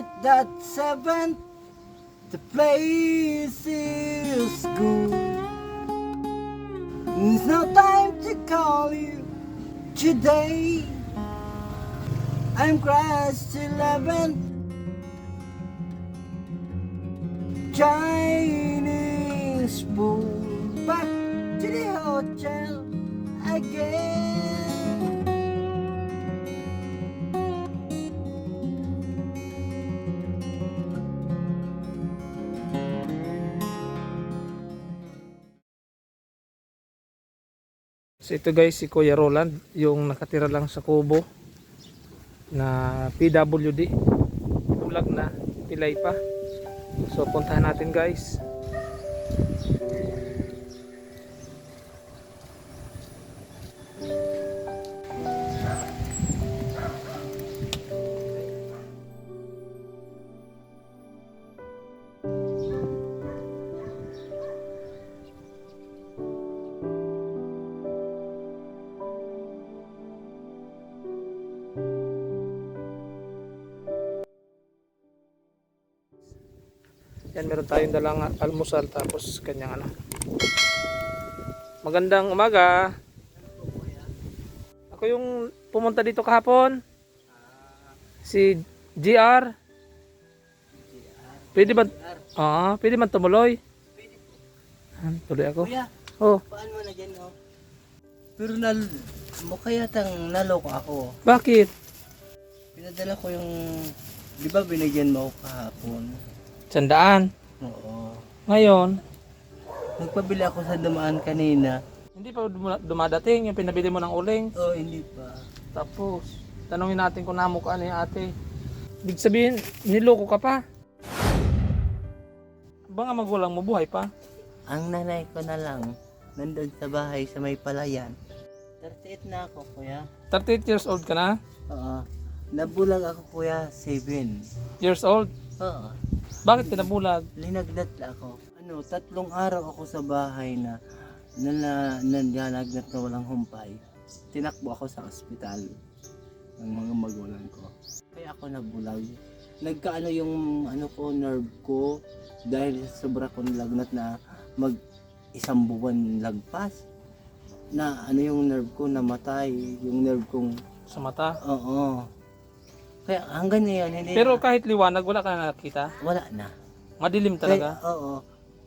at that 7th, the place is good. There's no time to call you today. I'm crashed 11, Chinese food. Back to the hotel again. So ito guys, si Kuya Roland, yung nakatira lang sa kubo na PWD. Bulag na, pilay pa. So puntahan natin guys. Yan, meron tayong dalang almusal tapos kanyang ano. Magandang umaga. Ako yung pumunta dito kahapon. Si GR. Pwede ba? Pwede man tumuloy. Tuloy ako. Kuya, Oh, paan mo na dyan, oh? Pero mukha yatang naloko ako. bakit? Pinadala ko yung, di ba binigyan mo ako kahapon? 100. Oo. Ngayon, Nagpabili ako sa dumaan kanina. hindi pa dumadating yung pinabili mo ng uling. Oh, hindi pa. Tapos, tanongin natin kung namukha ni ate. Ibig sabihin, niloko ka pa. Ba nga magulang mo, buhay pa? Ang nanay ko na lang, nandun sa bahay sa may palayan. 38 na ako, kuya. 38 years old ka na? Oo. Nabulag ako, kuya, 7. Years old? Oo. Bakit pinabulag? Linagnat ako. 3 araw ako sa bahay na nanagnat na walang humpay. Tinakbo ako sa ospital ng mga magulang ko. Kaya ako nabulag. Nagkaano yung nerve ko dahil sobra ko nilagnat na mag 1 buwan lagpas. Na yung nerve ko namatay, yung nerve kong Sa mata? oo. Kaya hanggang ngayon hindi Pero kahit liwanag, wala ka na nakita? wala na. Madilim talaga? Kaya, oo.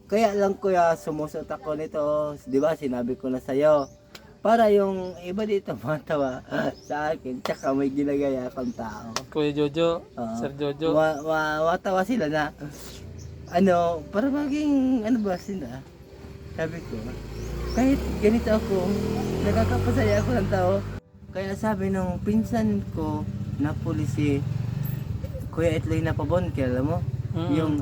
Kaya lang kuya, sumusot ako nito. Di ba, sinabi ko na sa'yo. Para yung iba dito matawa sa akin. Tsaka may ginagaya akong tao. Kuya Jojo, Oo. Sir Jojo. Matawa sila na, para maging, sila. Sabi ko, kahit ganito ako, nakakapasaya ako ng tao. Kaya sabi nung pinsan ko na polisi, Kuya Etloy na Pabon, kilala mo? Yung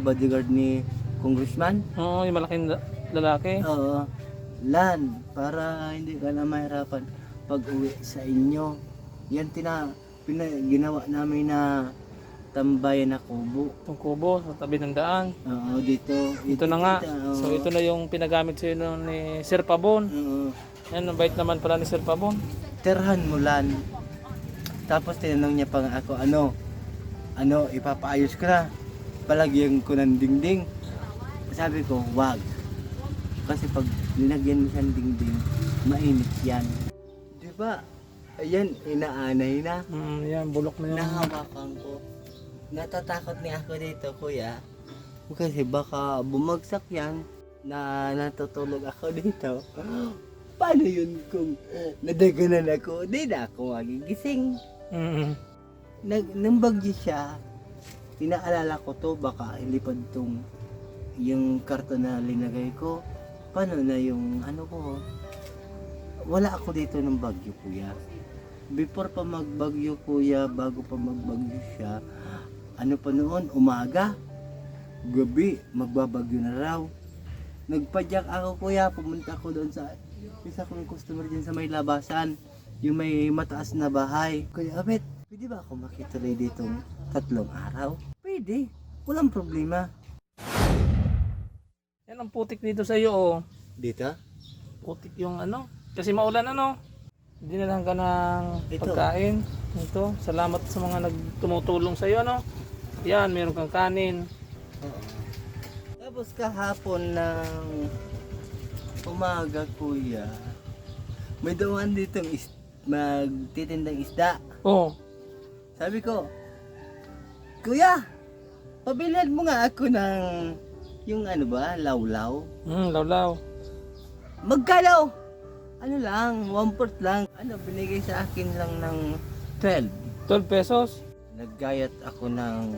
bodyguard ni congressman. Oo, yung malaking lalaki. Oo. Lan, para hindi ka na mahirapan pag uwi sa inyo. Yan ginawa namin na tambayan na kubo. Itong kubo sa tabi ng daan. Oo, dito. Ito na nga. Oo. So ito na yung pinagamit sa'yo ni Sir Pabon. Oo. Yan, ang bait naman pala ni Sir Pabon. Terhan mo lan. Tapos tinanong niya pa nga ako, ipapaayos ko na. Palagyan ko ng dingding. Sabi ko, wag. Kasi pag nilagyan mo siyang dingding, mainit yan. Di ba? Ayan, inaanay na. Yan, bulok na yan. Nahawakan ko. Natatakot niya ako dito, kuya. Kasi baka bumagsak yan na natutulog ako dito. Paano yun kung nadaganan ako? Di na ako magigising. Nang bagyo siya, inaalala ko to, baka ilipad tong yung karton na linagay ko. Paano na yung ko? Wala ako dito ng bagyo, kuya. Before pa magbagyo, kuya, bago pa magbagyo siya, pa noon, umaga, gabi, magbabagyo na raw. Nagpadyak ako, kuya, pumunta ako doon sa isa kong customer dyan sa may labasan, yung may mataas na bahay. Kuya Abet, pwede ba ako makituloy dito 3 araw? Pwede, walang problema. Yan ang putik dito sa iyo, oh. Dito? Putik yung kasi maulan Dinalahan ka ng Ito. pagkain. Ito, salamat sa mga nagtumutulong sa iyo, Yan, meron kang kanin. Oo. Tapos kahapon ng umaga, kuya, may dawan ditong magtitindang isda. Oh, Sabi ko, kuya, pabilihan mo nga ako ng yung ano ba, lawlaw. lawlaw. Magkano? Ano lang, 1/4 lang. Ano, binigay sa akin lang ng 12. 12 pesos. Naggayat ako ng,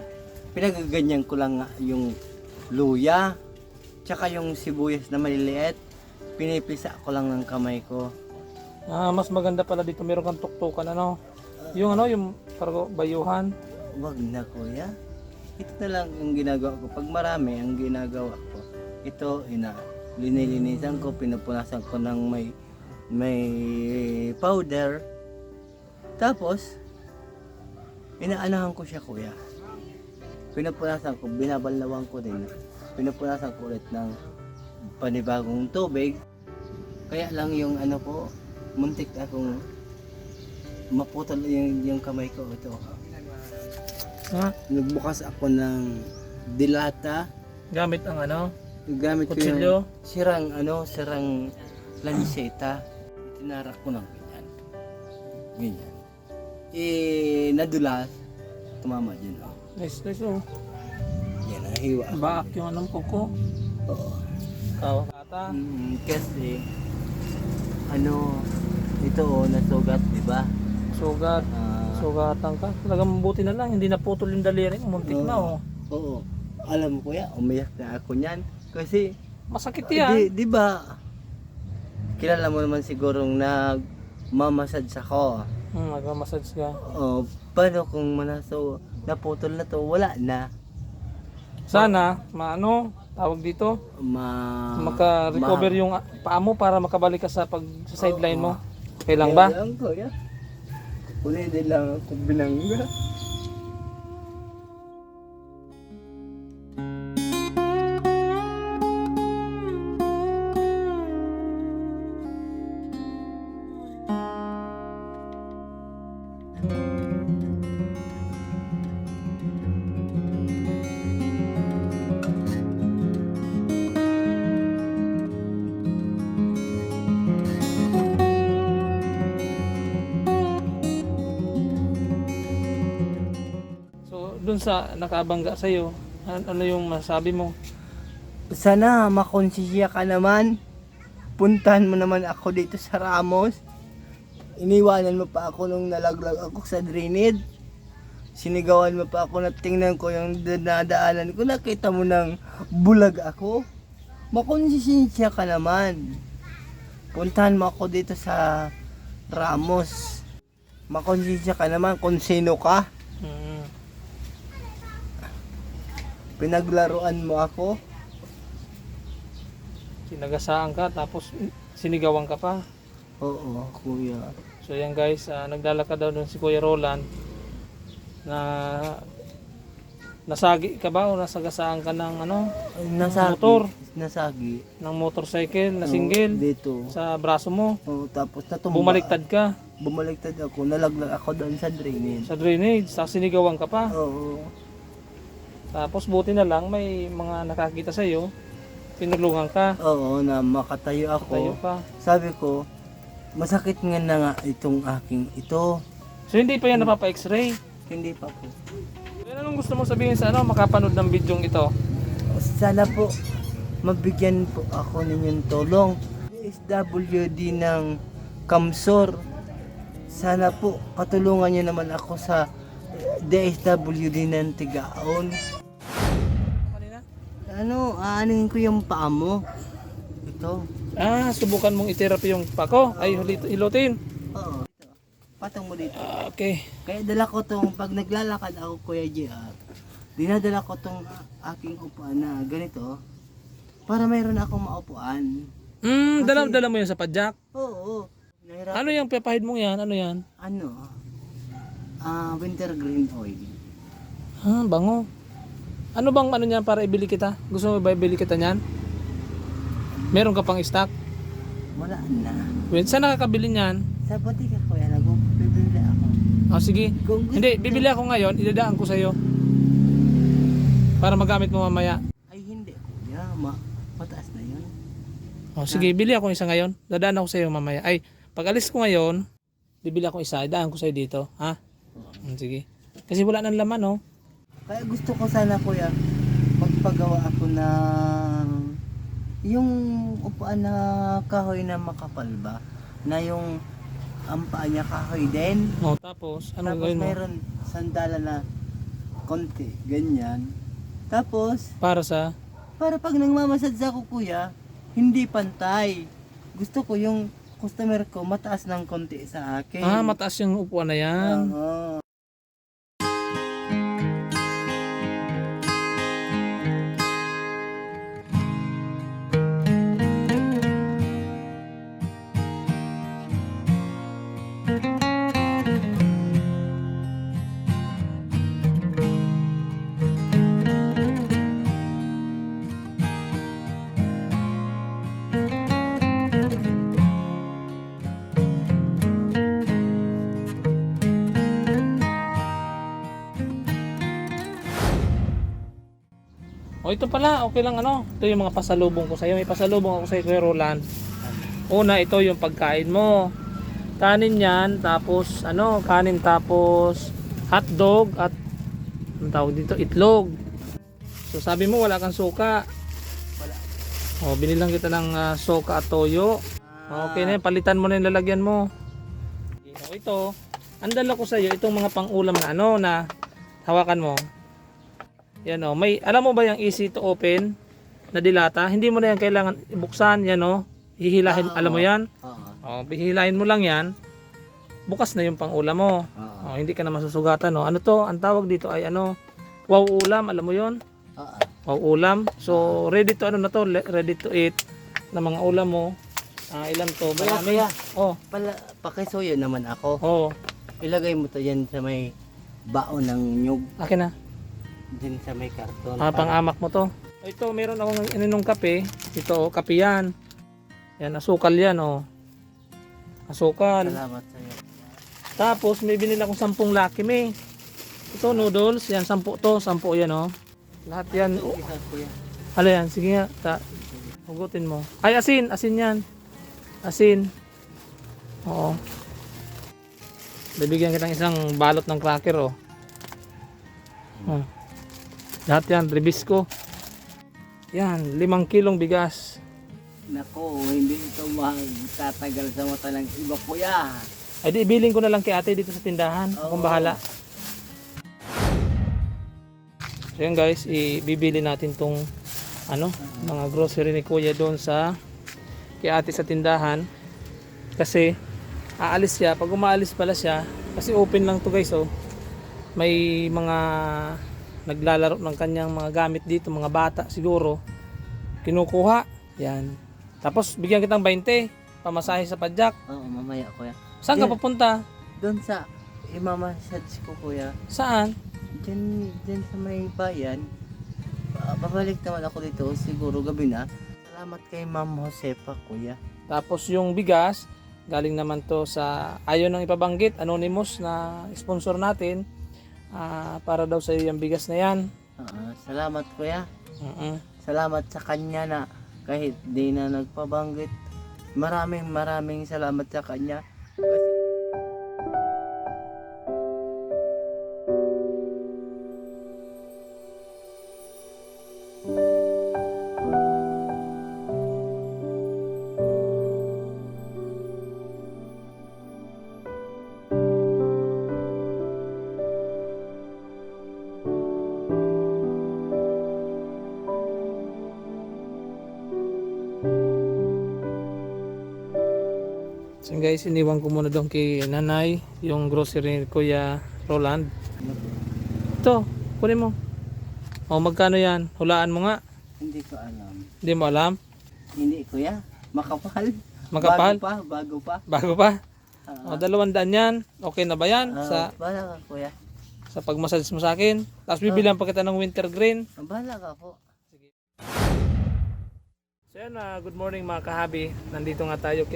pinagaganyan ko lang nga yung luya, tsaka yung sibuyas na maliliit. Pinipisa ko lang ng kamay ko. Mas maganda pala dito, meron kang tuktukan ano. Yung ano, yung parang bayuhan. Wag na, kuya. Ito na lang yung ginagawa ko. Pag marami ang ginagawa ko, ito, linilinisan ko, pinupunasan ko ng may powder. Tapos, inaanahan ko siya, kuya. Pinupunasan ko, binabalawang ko din. Pinupunasan ko ulit ng panibagong tubig. Kaya lang yung ano ko, muntik akong maputol yung kamay ko. Ito. Ha? Nagbukas ako ng dilata. Gamit ang ano? Gamit ko Kutsilyo? yung sirang lanseta. Tinarak ko ng ganyan. Ganyan. Nadulas. Tumama dyan. Oh. Nice, nice oh. Yan, nahiwa ako. Baak yung anong kuko. Oo. Kata. Kasi, ito nasugat, di ba? Sugat. Sugatan ka. Talagang mabuti na lang. Hindi naputol yung daliri. Muntik na oh. Oo. Alam mo kuya, umiyak na ako niyan. Kasi, Masakit yan. di ba, kilala mo naman sigurong nagmamassage ako. Nagmamassage ka. Oh, paano kung naputol na to, wala na. Sana, tawag dito, maka-recover yung paa mo para makabalik ka sa sideline mo. Kailang ba? Kailang kuya. Kunin din lang ako binangga. Dun sa nakabangga sa'yo, ano yung masabi mo? Sana makonsensya ka naman. Puntahan mo naman ako dito sa Ramos. Iniwanan mo pa ako nung nalaglag ako sa drainage. Sinigawan mo pa ako na tingnan ko yung dinadaanan ko. Nakita mo nang bulag ako. Makonsensya ka naman. Puntahan mo ako dito sa Ramos. Makonsensya ka naman kung sino ka. Pinaglaruan mo ako. Sinagasaan ka tapos sinigawan ka pa. Oo, kuya. So yan guys, naglalakad daw dun si Kuya Roland na nasagi ka ba o nasagasaan ka ng motor? Nasagi. Ng motorcycle na single Dito. sa braso mo. Tapos natumba. Bumaliktad ka Bumaliktad ako. Nalaglag ako doon sa drainage. sa drainage, tapos sinigawan ka pa. Oo. Tapos buti na lang may mga nakakita sa iyo, tinulungan ka, Oo, na makatayo ako. tayo ka. Sabi ko, masakit nga na nga itong aking ito. So hindi pa yan napapa-x-ray. Hindi pa po. Yan, anong gusto mo sabihin sa makapanood ng bidyong ito? Sana po, mabigyan po ako ninyong tulong. SWD ng Kamsor. Sana po, katulungan niyo naman ako sa DSWD ng Tigaon. Aanin ko yung paa mo. Ito. Subukan mong i-therapy yung pako. Ay, hilutin. Oo. Ito. Patong mo dito. Okay. Kaya dala ko tong, pag naglalakad ako, Kuya JR, dinadala ko tong aking upuan na ganito, para mayroon akong maupuan. Dala mo yan sa padjak. Oo. Nahirap. Ano yung papahid mong yan? Ano yan? Wintergreen oil. Bango. Ano bang niyan para ibili kita? Gusto mo ba ibili kita niyan? Meron ka pang stock? Wala na. Saan nakakabili niyan? Sa botika, Kuya, bibili ako. Sige. Kung gusto- Hindi, bibili ako ngayon, idadaan ko sa iyo. Para magamit mo mamaya. Ay hindi kuya, mataas na yun. O sige, bili ako isa ngayon. Dadaan ako sa iyo mamaya. Ay, pag alis ko ngayon, bibili ako isa. Idaan ko sa iyo dito. Ha? Sige. Kasi wala nang laman, oh. Kaya gusto ko sana kuya, magpagawa ako ng yung upuan na kahoy na makapal ba? Na yung ang paa niya kahoy din. O, tapos, ano Tapos gawin mo? mayroon sandala na konti, ganyan. Tapos, Para sa... para pag nagmamasad ako kuya, hindi pantay. Gusto ko yung customer ko mataas ng konti sa akin. Ah, mataas yung upuan na yan. Oo. O, ito pala. Okay lang, ano. Ito yung mga pasalubong ko sa iyo. May pasalubong ako sa iyo, Kuya Roland. Una, ito yung pagkain mo. Kanin yan, tapos ano, kanin tapos hotdog at ang tawag dito, itlog. So sabi mo wala kang suka. Wala. O, binilang kita ng suka at toyo. Okay na yan, palitan mo na yung lalagyan mo. O, ito, ang dala ko sa iyo, itong mga pang-ulam na ano, na hawakan mo. Yan o, may, alam mo ba yung easy to open na dilata? Hindi mo na yan kailangan ibuksan, yan o. Hihilahin, alam mo yan? Oo. O, hihilahin mo lang yan. Bukas na yung pang-ulam mo. Oo. O, hindi ka na masusugatan. O. Ano to? Ang tawag dito ay ano? Wow ulam, alam mo yon? Oo. Wow ulam. So, ready to ano na to? Ready to eat na mga ulam mo. Ilan to? Marami. Kuya. Oh, Pakisuyo naman ako. oh. Ilagay mo to yan sa may baon ng nyug. Akin na. Din sa may karton. Pang-amak mo to. O, ito, meron akong ininong kape. Ito, kape yan. Yan, asukal yan, oh. Asukal. Salamat sa iyo. Tapos, may binila akong 10 Lucky Me. Ito, noodles. Yan, 10 to. 10 yan, oh. Lahat yan. Oh, Isa kuya. ano yan? Sige nga. Hugutin mo. Ay, asin. Asin yan. Asin. Oo. Bibigyan kita ng isang balot ng cracker, oh. Oh. Lahat yan. Ribisco. Yan. 5 kilong bigas. Nako, hindi ito magtatagal sa mata ng iba kuya. Ay, di, ibiling ko na lang kay ate dito sa tindahan. Akong bahala. So yan guys, ibibili natin tong ano, mga grocery ni kuya doon sa kay ate sa tindahan. Kasi aalis siya. Pag umaalis pala siya, kasi open lang to guys, oh. May mga naglalaro ng kanyang mga gamit dito, mga bata siguro. Kinukuha. Yan. Tapos bigyan kitang 20 pamasahe sa padjak. Oo, mamaya kuya. Saan ka Yeah. papunta? Doon sa imamassage ko kuya. Saan? Diyan sa may bayan. Babalik naman ako dito siguro gabi na. Salamat kay Ma'am Josefa kuya. Tapos yung bigas, galing naman to sa ayaw nang ipabanggit, anonymous na sponsor natin. Para daw sa iyo yung bigas na yan. Salamat kuya. Mm-mm. Salamat sa kanya na kahit di na nagpabanggit. Maraming salamat sa kanya. So guys, iniwan ko muna doon kay nanay yung grocery ni Kuya Roland. Ito, kunin mo. O, magkano yan? Hulaan mo nga. Hindi ko alam. Hindi mo alam? Hindi kuya. Makapal. Makapal? Bago pa. Bago pa? O, 200 yan. Okay na ba yan? Bahala ka kuya. Sa pagmassage mo sa akin. Tapos bibilang pa kita ng wintergreen. Bahala ka po. So yan, good morning mga kahabi. Nandito nga tayo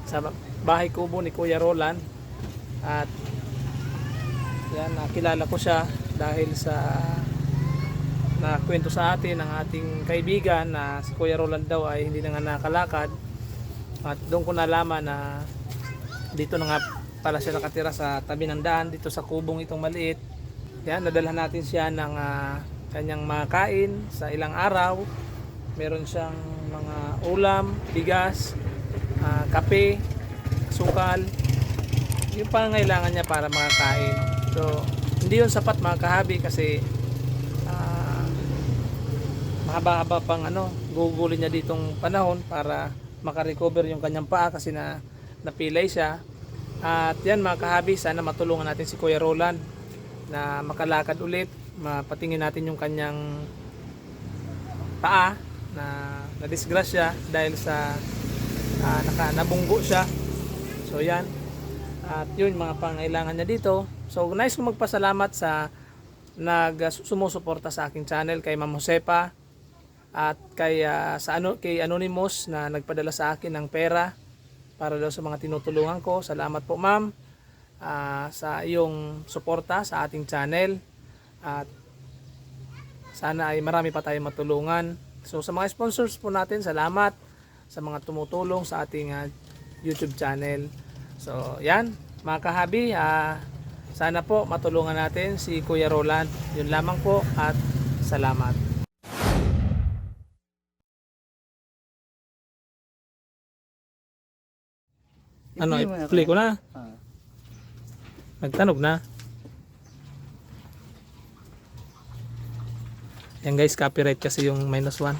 sa bahay kubo ni Kuya Roland. At yan, nakilala ko siya dahil sa na kwento sa atin ng ating kaibigan na si Kuya Roland daw ay hindi na nga nakalakad. At doon ko nalaman na dito na nga pala siya nakatira sa tabi ng daan, dito sa kubong itong maliit. Yan, nadalhan natin siya ng kanyang makain sa ilang araw. Meron siyang mga ulam, bigas, kape, sukal, yung pangangailangan niya para makakain. So hindi yun sapat mga kahabi kasi mahaba-haba pang gugulin niya ditong panahon para makarecover yung kanyang paa kasi napilay siya. At yan mga kahabi, sana matulungan natin si Kuya Roland na makalakad ulit, mapatingin natin yung kanyang paa na nadisgrasya dahil sa nabunggo siya. So yan, at yun mga pangailangan niya dito. So nice kong magpasalamat sa sumusuporta sa aking channel, kay Ma'am Josepa at kay Anonymous na nagpadala sa akin ng pera para daw sa mga tinutulungan ko. Salamat po ma'am sa iyong suporta sa ating channel, at sana ay marami pa tayong matulungan. So sa mga sponsors po natin, salamat sa mga tumutulong sa ating YouTube channel. So yan mga kahabi, sana po matulungan natin si Kuya Roland. Yun lamang po at salamat. I-play ko na. Nagtanog na. Yan guys, copyright kasi yung -1.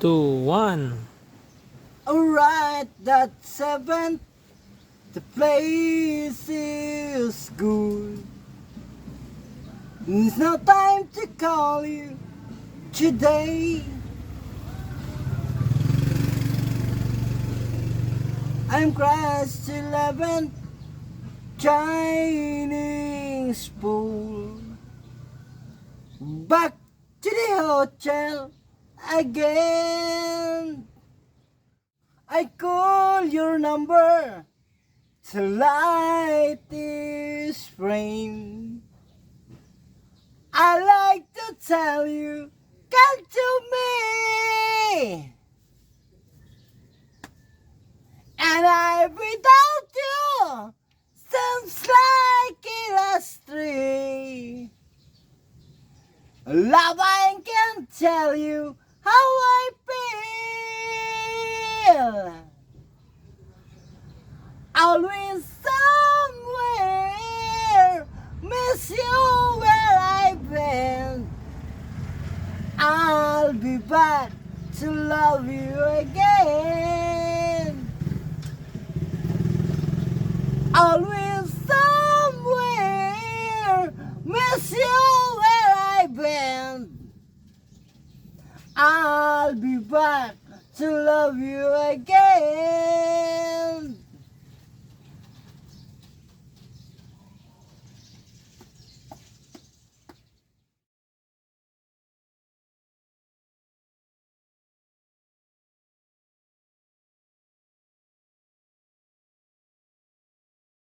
2, 1. Alright, that's 7. The place is good. It's no time to call you today. I'm crashed 11 Chinese pool. Back to the hotel again. I call your number to light this frame. I like to tell you, come to me. And I without you sounds like illusory. Love, I can tell you how I feel. Always somewhere, miss you where I've been. I'll be back to love you again. Always somewhere, miss you where I've been. I'll be back to love you again.